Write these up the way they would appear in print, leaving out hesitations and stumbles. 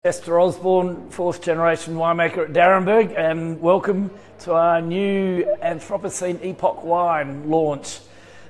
Esther Osborne, fourth generation winemaker at Darrenburg, and welcome to our new Anthropocene Epoch wine launch.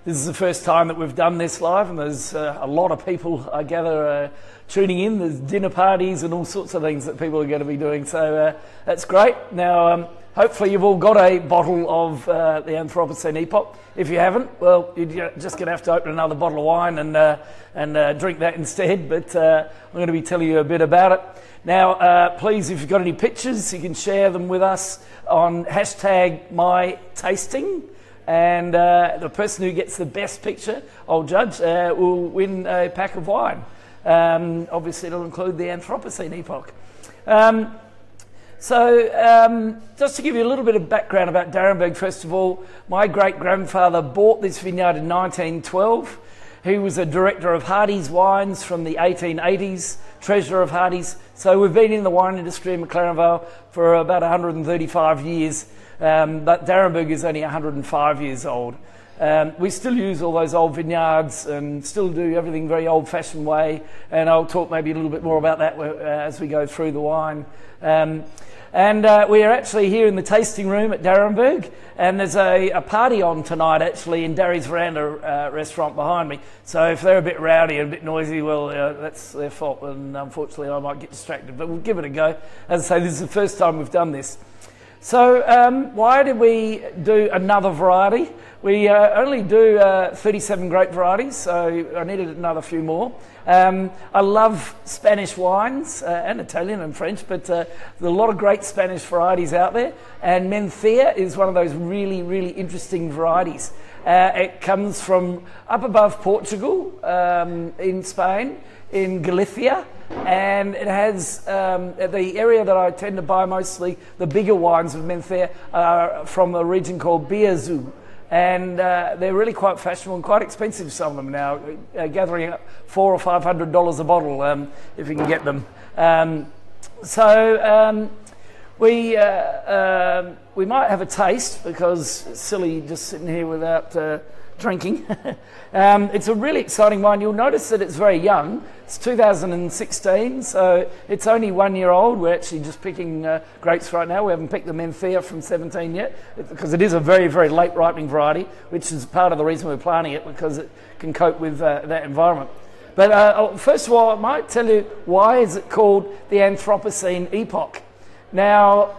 This is the first time that we've done this live, and there's a lot of people, I gather, tuning in. There's dinner parties and all sorts of things that people are going to be doing, so that's great. Now, hopefully you've all got a bottle of the Anthropocene Epoch. If you haven't, well, you're just going to have to open another bottle of wine and drink that instead, but I'm going to be telling you a bit about it. Now, please, if you've got any pictures, you can share them with us on #MyTasting, and the person who gets the best picture, I'll judge, will win a pack of wine. Obviously, it'll include the Anthropocene Epoch. Just to give you a little bit of background about Darrenburg, first of all, my great-grandfather bought this vineyard in 1912. He was a director of Hardy's Wines from the 1880s, treasurer of Hardy's. So we've been in the wine industry in McLaren Vale for about 135 years, but Darrenburg is only 105 years old. We still use all those old vineyards and still do everything very old-fashioned way, and I'll talk maybe a little bit more about that as we go through the wine. We are actually here in the tasting room at Darrenburg, and there's a party on tonight actually in Darry's Veranda restaurant behind me. So if they're a bit rowdy and a bit noisy, well, that's their fault, and unfortunately I might get distracted, but we'll give it a go. As I say, this is the first time we've done this. So why did we do another variety? We only do 37 grape varieties, so I needed another few more. I love Spanish wines and Italian and French, but there's a lot of great Spanish varieties out there, and Mencía is one of those really, really interesting varieties. It comes from up above Portugal in Spain, in Galicia, and it has the area that I tend to buy mostly the bigger wines of Mencía are from a region called Bierzo, and they're really quite fashionable and quite expensive, some of them now, gathering up $400 or $500 a bottle if you can get them. We might have a taste, because it's silly just sitting here without drinking. It's a really exciting wine. You'll notice that it's very young. It's 2016, so it's only 1 year old. We're actually just picking grapes right now. We haven't picked the Mencía from 17 yet, because it is a very, very late ripening variety, which is part of the reason we're planting it, because it can cope with that environment. But first of all, I might tell you, why is it called the Anthropocene Epoch? Now,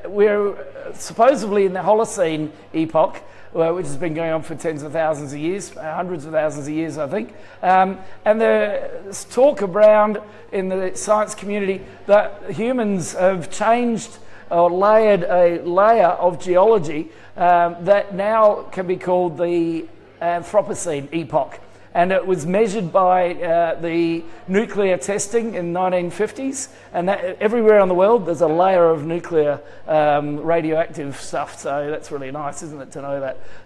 we're supposedly in the Holocene Epoch, which has been going on for tens of thousands of years, hundreds of thousands of years, I think. And there's talk around in the science community that humans have changed or layered a layer of geology that now can be called the Anthropocene Epoch. And it was measured by the nuclear testing in the 1950s, and that everywhere in the world there's a layer of nuclear radioactive stuff, so that's really nice, isn't it, to know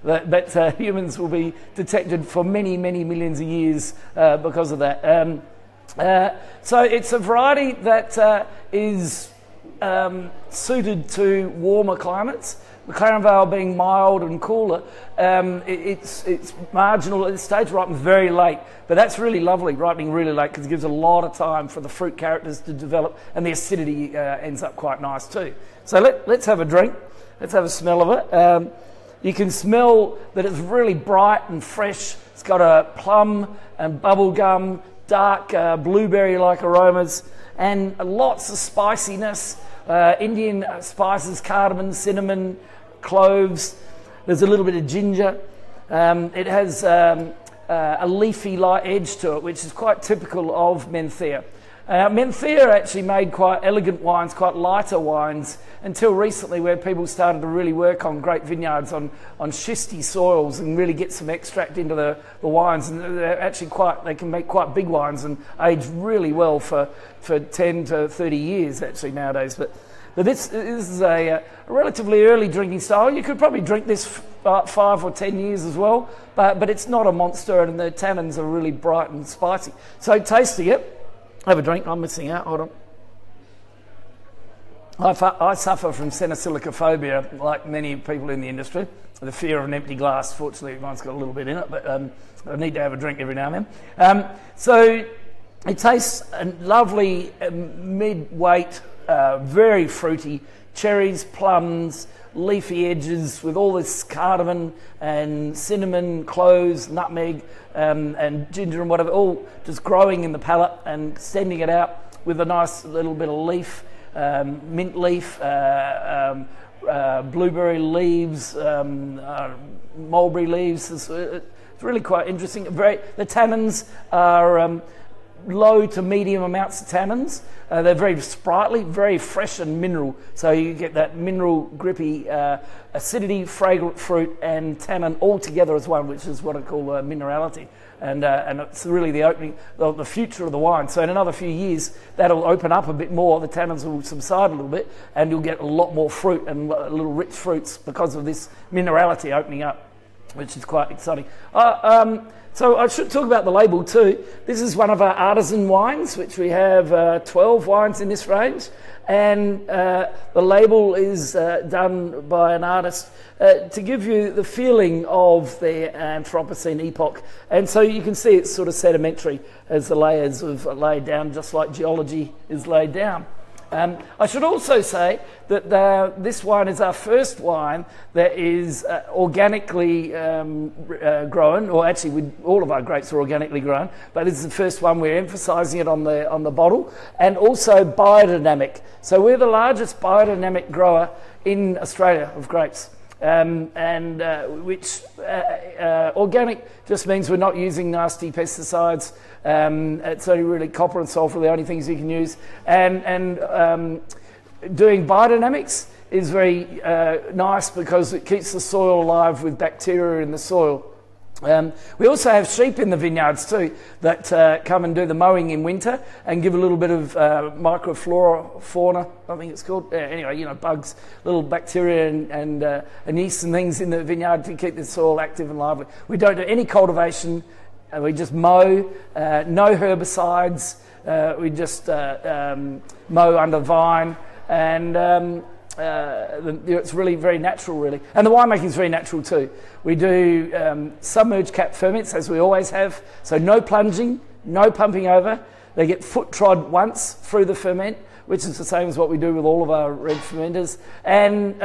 that humans will be detected for many, many millions of years because of that. So it's a variety that is suited to warmer climates. McLaren Vale being mild and cooler, it's marginal at this stage, ripens very late, but that's really lovely, ripening really late, because it gives a lot of time for the fruit characters to develop, and the acidity ends up quite nice too. So let's have a drink, let's have a smell of it. You can smell that it's really bright and fresh. It's got a plum and bubblegum, dark blueberry-like aromas, and lots of spiciness, Indian spices, cardamom, cinnamon, cloves. There's a little bit of ginger. It has a leafy-like edge to it, which is quite typical of Mencía. Mencía actually made quite elegant wines, quite lighter wines, until recently, where people started to really work on great vineyards on schisty soils and really get some extract into the wines. And they're actually they can make quite big wines and age really well for 10 to 30 years actually nowadays. But this is a relatively early drinking style. You could probably drink this 5 or 10 years as well, but it's not a monster, and the tannins are really bright and spicy. So tasting it, have a drink. I'm missing out. Hold on. I suffer from senesilicophobia, like many people in the industry. The fear of an empty glass. Fortunately, mine's got a little bit in it, but I need to have a drink every now and then. So It tastes lovely, mid-weight, very fruity, cherries, plums, leafy edges with all this cardamom and cinnamon, cloves, nutmeg, and ginger and whatever, all just growing in the palate and sending it out with a nice little bit of leaf, mint leaf, blueberry leaves, mulberry leaves. It's really quite interesting. The tannins are low to medium amounts of tannins. They're very sprightly, very fresh and mineral. So you get that mineral, grippy acidity, fragrant fruit, and tannin all together as one, which is what I call minerality. And it's really the opening, the future of the wine. So in another few years, that'll open up a bit more. The tannins will subside a little bit, and you'll get a lot more fruit and little rich fruits because of this minerality opening up, which is quite exciting. So I should talk about the label too. This is one of our artisan wines, which we have 12 wines in this range. And the label is done by an artist to give you the feeling of the Anthropocene Epoch. And so you can see it's sort of sedimentary as the layers have laid down, just like geology is laid down. I should also say that this wine is our first wine that is organically grown, or actually all of our grapes are organically grown, but this is the first one we're emphasising it on the bottle, and also biodynamic. So we're the largest biodynamic grower in Australia of grapes. Which organic just means we're not using nasty pesticides. It's only really copper and sulfur, the only things you can use. And doing biodynamics is very nice because it keeps the soil alive with bacteria in the soil. We also have sheep in the vineyards too that come and do the mowing in winter and give a little bit of microflora, fauna, I think it's called. Anyway, bugs, little bacteria and yeast and things in the vineyard to keep the soil active and lively. We don't do any cultivation. We just mow, no herbicides. We just mow under vine, and it's really very natural, really. And the winemaking is very natural too. We do submerged cap ferments, as we always have. So no plunging, no pumping over. They get foot trod once through the ferment, which is the same as what we do with all of our red fermenters, and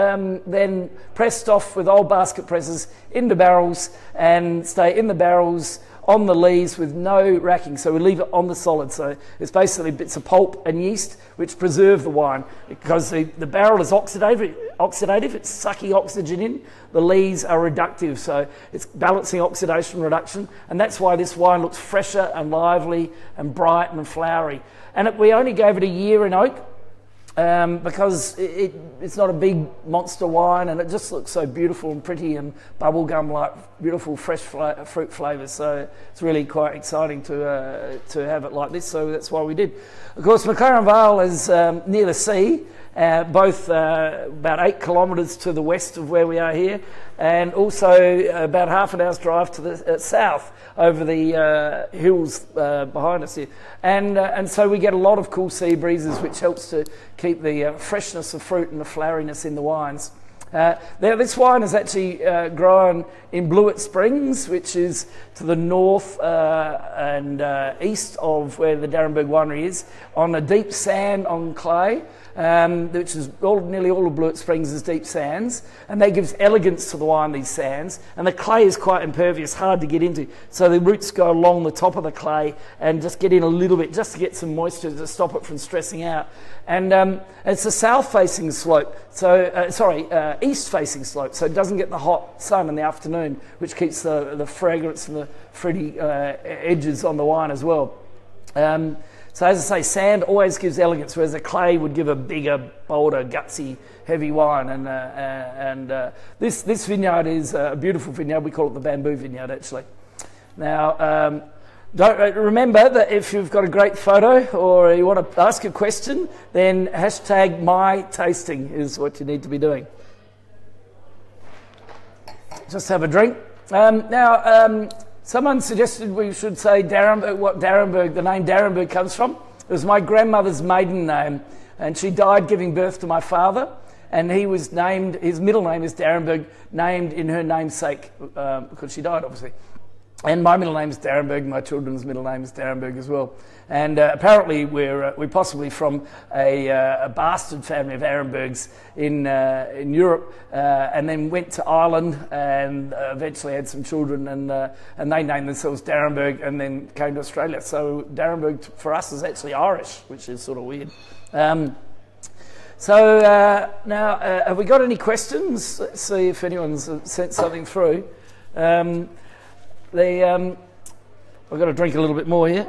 then pressed off with old basket presses into barrels and stay in the barrels on the lees with no racking. So we leave it on the solid. So it's basically bits of pulp and yeast which preserve the wine, because the barrel is oxidative, it's sucking oxygen in. The lees are reductive, so it's balancing oxidation reduction, and that's why this wine looks fresher and lively and bright and flowery. And we only gave it a year in oak because it's not a big monster wine, and it just looks so beautiful and pretty and bubblegum-like, beautiful fresh fruit flavours. So it's really quite exciting to have it like this. So that's why we did. Of course, McLaren Vale is near the sea, both about 8 kilometres to the west of where we are here, and also about half an hour's drive to the south over the hills behind us here. And so we get a lot of cool sea breezes, which helps to keep the freshness of fruit and the floweriness in the wines. Now, this wine is actually grown in Blewett Springs, which is to the north and east of where the Darrenberg winery is, on a deep sand on clay, which is nearly all of Blewett Springs is deep sands, and that gives elegance to the wine, these sands. And the clay is quite impervious, hard to get into, so the roots go along the top of the clay and just get in a little bit, just to get some moisture to stop it from stressing out. And it's a south-facing slope, so east-facing slope, so it doesn't get the hot sun in the afternoon, which keeps the fragrance and the fruity edges on the wine as well. So as I say, sand always gives elegance, whereas a clay would give a bigger, bolder, gutsy, heavy wine. And this vineyard is a beautiful vineyard. We call it the Bamboo Vineyard, actually. Now, remember that if you've got a great photo or you want to ask a question, then hashtag #mytasting is what you need to be doing. Just have a drink. Someone suggested we should say Darrenberg, what Darrenberg, the name Darrenberg comes from. It was my grandmother's maiden name, and she died giving birth to my father, and he was named, his middle name is Darrenberg, named in her namesake, because she died, obviously. And my middle name is Darrenberg. My children's middle name is Darrenberg as well. And apparently we're possibly from a bastard family of Arenbergs in Europe, and then went to Ireland and eventually had some children, and they named themselves Darrenberg and then came to Australia. So Darrenberg for us is actually Irish, which is sort of weird. So now, have we got any questions? Let's see if anyone's sent something through. I've got to drink a little bit more here.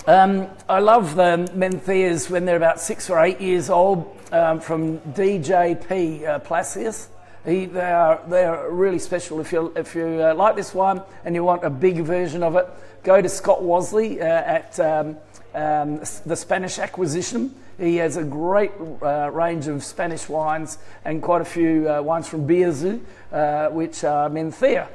I love the Mentheas when they're about 6 or 8 years old, from DJP Placius. They are really special. If you like this wine and you want a big version of it, go to Scott Wasley at the Spanish Acquisition. He has a great range of Spanish wines and quite a few wines from Bierzu, which are Menthea.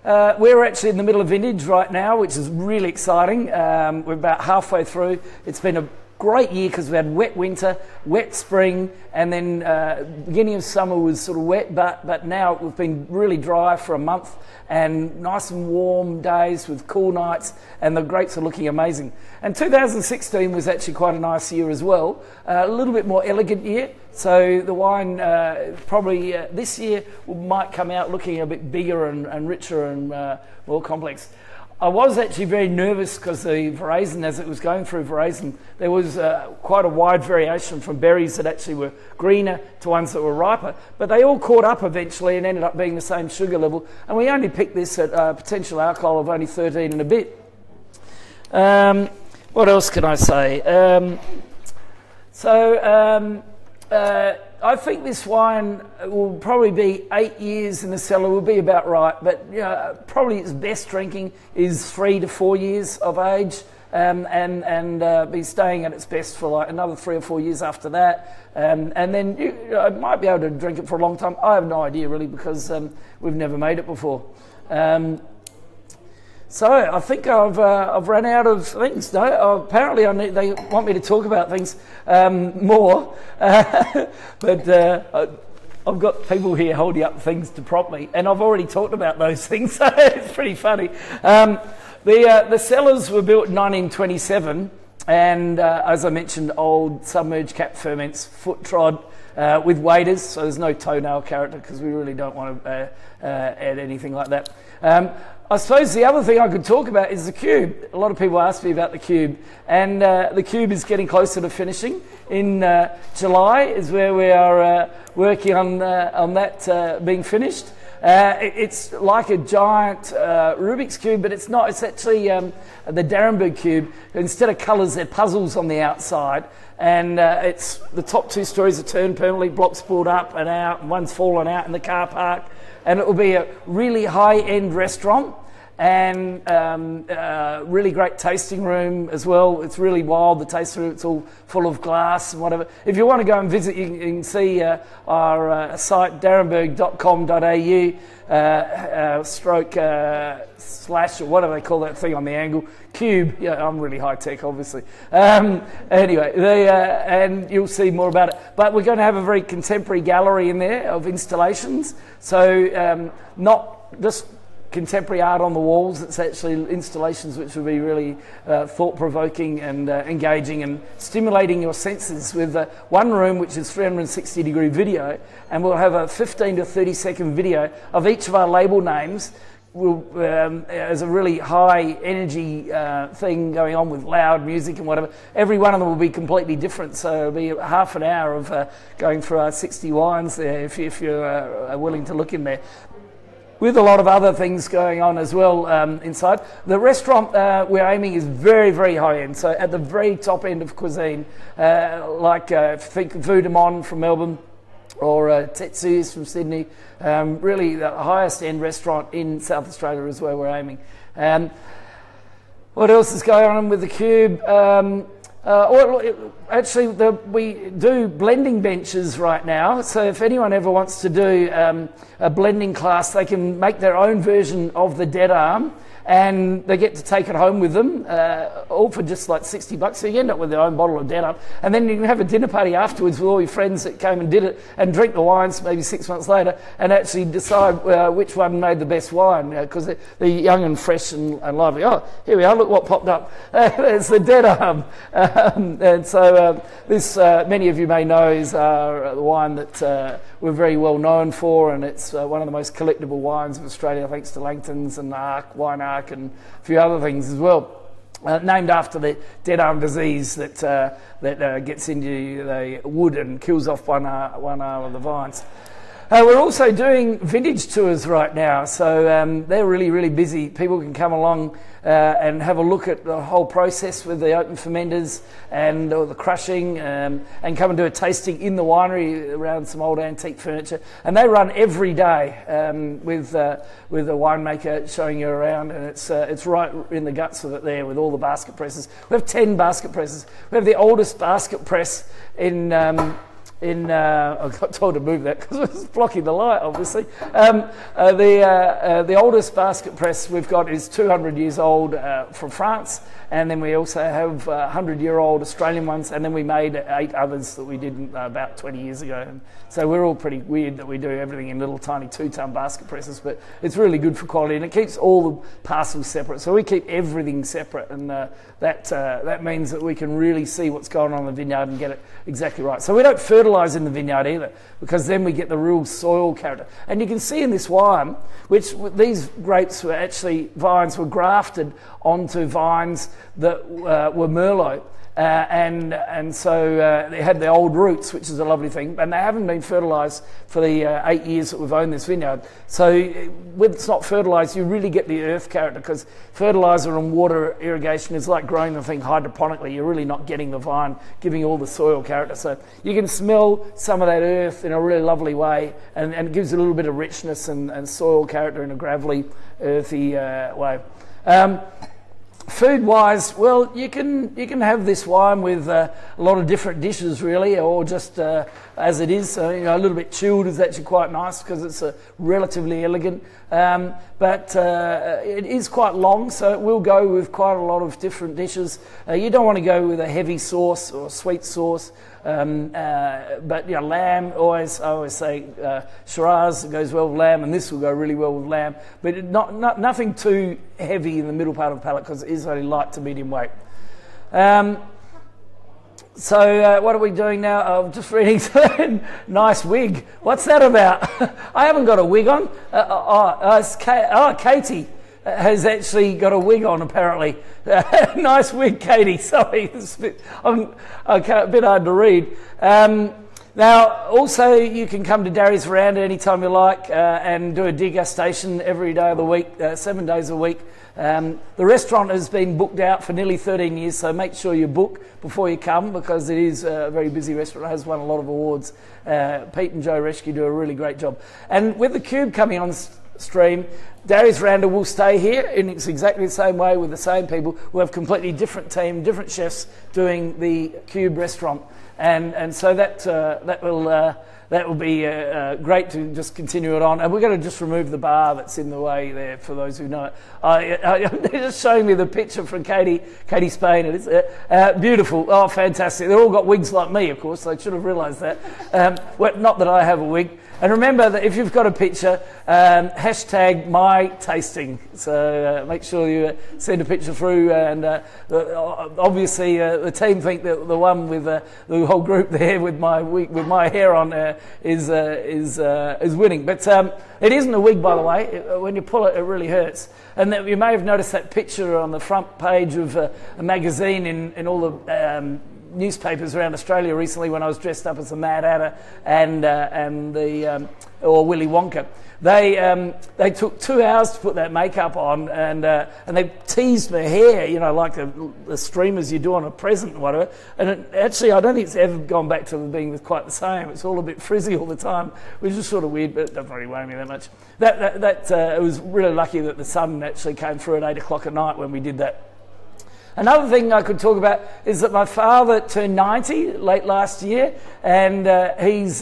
We're actually in the middle of vintage right now, which is really exciting. We're about halfway through. It's been a great year because we had wet winter, wet spring, and then beginning of summer was sort of wet, but now we've been really dry for a month and nice and warm days with cool nights, and the grapes are looking amazing. And 2016 was actually quite a nice year as well, a little bit more elegant year. So the wine probably this year might come out looking a bit bigger and richer and more complex. I was actually very nervous because the veraison, as it was going through veraison, there was quite a wide variation from berries that actually were greener to ones that were riper, but they all caught up eventually and ended up being the same sugar level, and we only picked this at potential alcohol of only 13 and a bit. What else can I say? I think this wine will probably be 8 years in the cellar, will be about right, but you know, probably its best drinking is 3 to 4 years of age, and be staying at its best for like another 3 or 4 years after that, and then I might be able to drink it for a long time. I have no idea really, because we've never made it before. So I think I've run out of things. No, apparently they want me to talk about things more, but I've got people here holding up things to prompt me, and I've already talked about those things, so it's pretty funny. The cellars were built in 1927, and as I mentioned, old submerged cap ferments, foot trod, with waders, so there's no toenail character because we really don't want to add anything like that. I suppose the other thing I could talk about is the cube. A lot of people ask me about the cube, and the cube is getting closer to finishing. In July is where we are working on that being finished. It's like a giant Rubik's cube, but it's not. It's actually the Darrenberg cube. Instead of colours, they're puzzles on the outside, and it's the top 2 stories are turned permanently, blocks pulled up and out, and one's fallen out in the car park, and it will be a really high-end restaurant and really great tasting room as well. It's really wild, the tasting room. It's all full of glass and whatever. If you want to go and visit, you can see our site, darrenberg.com.au / or whatever they call that thing on the angle, cube. Yeah, I'm really high tech, obviously. Anyway, and you'll see more about it. But we're going to have a very contemporary gallery in there of installations. So not just contemporary art on the walls, it's actually installations which will be really thought-provoking and engaging and stimulating your senses, with one room which is 360-degree video, and we'll have a 15 to 30-second video of each of our label names. As a really high energy thing going on with loud music and whatever. Every one of them will be completely different, so it'll be half an hour of going through our 60 wines there if you're willing to look in there, with a lot of other things going on as well inside. The restaurant we're aiming is very, very high end, so at the very top end of cuisine, like think Voudemont from Melbourne, or Tetsu's from Sydney. Really the highest end restaurant in South Australia is where we're aiming. What else is going on with the cube? We do blending benches right now, so if anyone ever wants to do a blending class, they can make their own version of the dead arm and they get to take it home with them, all for just like $60. So you end up with their own bottle of Dead Arm, and then you can have a dinner party afterwards with all your friends that came and did it, and drink the wines maybe 6 months later, and actually decide which one made the best wine, because they're young and fresh and lively. Oh, here we are, look what popped up. It's the Dead Arm. And so this, many of you may know, is the wine that we're very well known for, and it's one of the most collectible wines of Australia, thanks to Langton's and Wine Arc and a few other things as well. Named after the dead arm disease that gets into the wood and kills off one arm of the vines. We're also doing vintage tours right now, so they're really, really busy. People can come along and have a look at the whole process with the open fermenters and the crushing, and come and do a tasting in the winery around some old antique furniture. And they run every day with a winemaker showing you around, and it's right in the guts of it there with all the basket presses. We have 10 basket presses. We have the oldest basket press I got told to move that because it was blocking the light, obviously. The oldest basket press we've got is 200 years old from France, and then we also have 100-year-old Australian ones, and then we made 8 others that we did about 20 years ago. And so we're all pretty weird that we do everything in little tiny 2-ton basket presses, but it's really good for quality, and it keeps all the parcels separate. So we keep everything separate, and that means that we can really see what's going on in the vineyard and get it exactly right. So we don't fertilise in the vineyard either, because then we get the real soil character. And you can see in this wine, which these grapes were actually, vines were grafted onto vines that were Merlot. And so they had the old roots, which is a lovely thing, and they haven't been fertilised for the 8 years that we've owned this vineyard. So when it's not fertilised, you really get the earth character, because fertiliser and water irrigation is like growing the thing hydroponically. You're really not getting the vine giving all the soil character. So you can smell some of that earth in a really lovely way, and it gives it a little bit of richness and soil character in a gravelly, earthy way. Food-wise, well, you can have this wine with a lot of different dishes, really, or just as it is. So, a little bit chilled is actually quite nice because it's relatively elegant. But it is quite long, so it will go with quite a lot of different dishes. You don't want to go with a heavy sauce or a sweet sauce. But lamb, I always say Shiraz goes well with lamb, and this will go really well with lamb, but nothing too heavy in the middle part of the palate, because it is only light to medium weight. So what are we doing now? I'm just reading. Nice wig. What's that about? I haven't got a wig on. Katie has actually got a wig on, apparently. Nice wig, Katie. Sorry, it's a bit hard to read. Now, also, you can come to Darry's Veranda anytime you like and do a degustation every day of the week, 7 days a week. The restaurant has been booked out for nearly 13 years, so make sure you book before you come, because it is a very busy restaurant. It has won a lot of awards. Pete and Joe Reschke do a really great job. And with the Cube coming on stream, Darry's Veranda will stay here in it's exactly the same way with the same people. We'll have completely different team, different chefs doing the Cube restaurant, and so that will be great to just continue it on. And we're going to just remove the bar that's in the way there for those who know it. They're just showing me the picture from Katie Spain. It's beautiful. Oh, fantastic. They've all got wigs like me, of course. So I should have realised that. Well, not that I have a wig. And remember that if you've got a picture, hashtag my tasting. So make sure you send a picture through. And obviously, the team think that the one with the whole group there with my hair on is winning. But it isn't a wig, by the way. When you pull it, it really hurts. And you may have noticed that picture on the front page of a magazine in all the newspapers around Australia recently, when I was dressed up as a Mad Hatter or Willy Wonka. They took 2 hours to put that makeup on, and they teased my hair, like the streamers you do on a present and whatever. And actually, I don't think it's ever gone back to being quite the same. It's all a bit frizzy all the time, which is sort of weird, but it doesn't really worry me that much. It was really lucky that the sun actually came through at 8 o'clock at night when we did that. Another thing I could talk about is that my father turned 90 late last year, and he's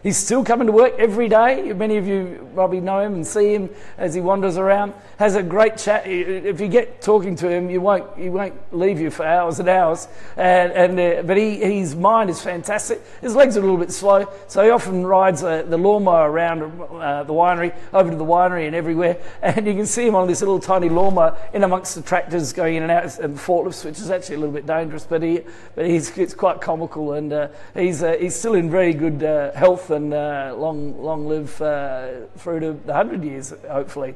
He's still coming to work every day. Many of you probably know him and see him as he wanders around. Has a great chat. If you get talking to him, he won't leave you for hours and hours. But his mind is fantastic. His legs are a little bit slow, so he often rides the lawnmower around the winery, over to the winery and everywhere. And you can see him on this little tiny lawnmower in amongst the tractors going in and out, and the forklifts, which is actually a little bit dangerous. But it's quite comical, and he's still in very good health and long live through to the 100 years, hopefully.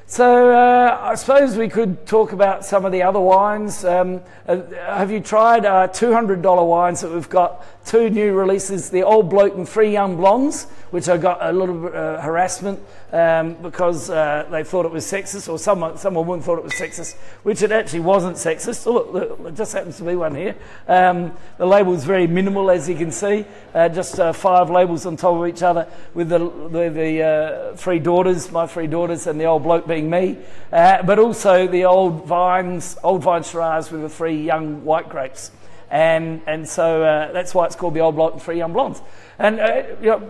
So I suppose we could talk about some of the other wines. Have you tried $200 wines that we've got? 2 new releases, the Old Bloke and 3 Young Blondes, which I got a little bit harassment because they thought it was sexist, or some woman thought it was sexist, which it actually wasn't sexist. Oh, look, there just happens to be one here. The label is very minimal, as you can see, just 5 labels on top of each other, with the 3 daughters, my 3 daughters, and the Old Bloke being me, but also the old vine Shiraz with the 3 young white grapes. And so that's why it's called the Old Bloke and 3 Young Blondes. And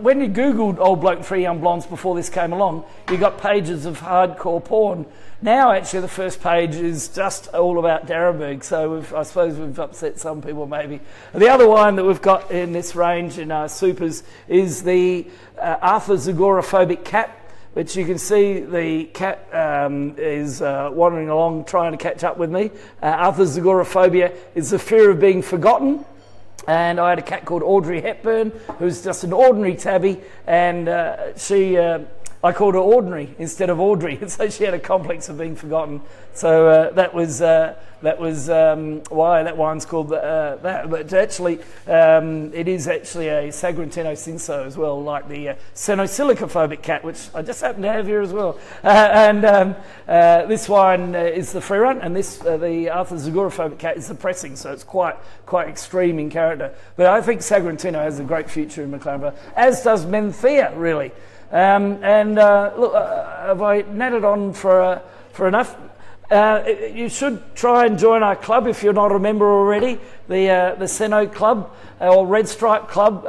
when you Googled Old Bloke and 3 Young Blondes before this came along, you got pages of hardcore porn. Now, actually, the first page is just all about Darrenberg, so I suppose we've upset some people maybe. The other wine that we've got in this range in our supers is the Arthur Zagoraphobic Cat, which you can see the cat is wandering along trying to catch up with me. Arthur's agoraphobia is the fear of being forgotten. And I had a cat called Audrey Hepburn, who's just an ordinary tabby, and I called her Ordinary instead of Audrey, and so she had a complex of being forgotten. So that was why that wine's called that. But actually, it is actually a Sagrantino Cinsault as well, like the Cenosillicophobic cat, which I just happen to have here as well. This wine is the free run, and the Arthur Zagoraphobic cat is the pressing, so it's quite extreme in character. But I think Sagrantino has a great future in McLaren, as does Menthea, really. Look, have I natted on for enough? You should try and join our club if you're not a member already, the Seno Club or Red Stripe Club.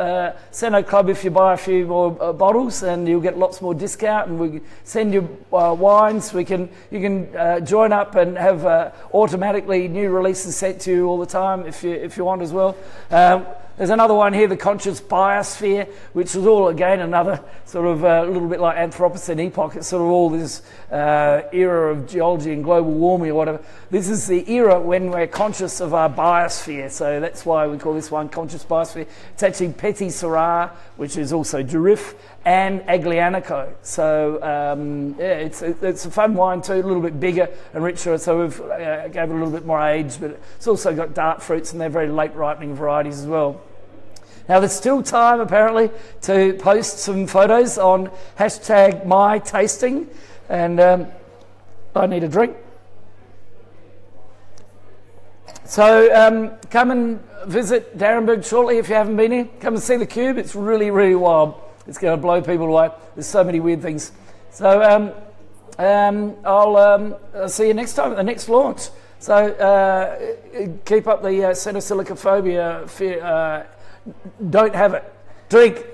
Seno Club, if you buy a few more bottles, and you'll get lots more discount, and we send you wines. You can join up and have automatically new releases sent to you all the time if you want as well. There's another one here, the Conscious Biosphere, which is all, again, another sort of a little bit like Anthropocene Epoch. It's sort of all this era of geology and global warming or whatever. This is the era when we're conscious of our biosphere, so that's why we call this one Conscious Biosphere. It's actually Petit Syrah, which is also Durif, and Aglianico. So it's a fun wine too, a little bit bigger and richer, so we've gave it a little bit more age, but it's also got dark fruits, and they're very late ripening varieties as well. Now, there's still time, apparently, to post some photos on #MyTasting, and I need a drink. So come and visit Darrenberg shortly if you haven't been here. Come and see the cube. It's really, really wild. It's going to blow people away. There's so many weird things. So I'll see you next time at the next launch. So keep up the Cenosillicophobia fear. Don't have it. Drink.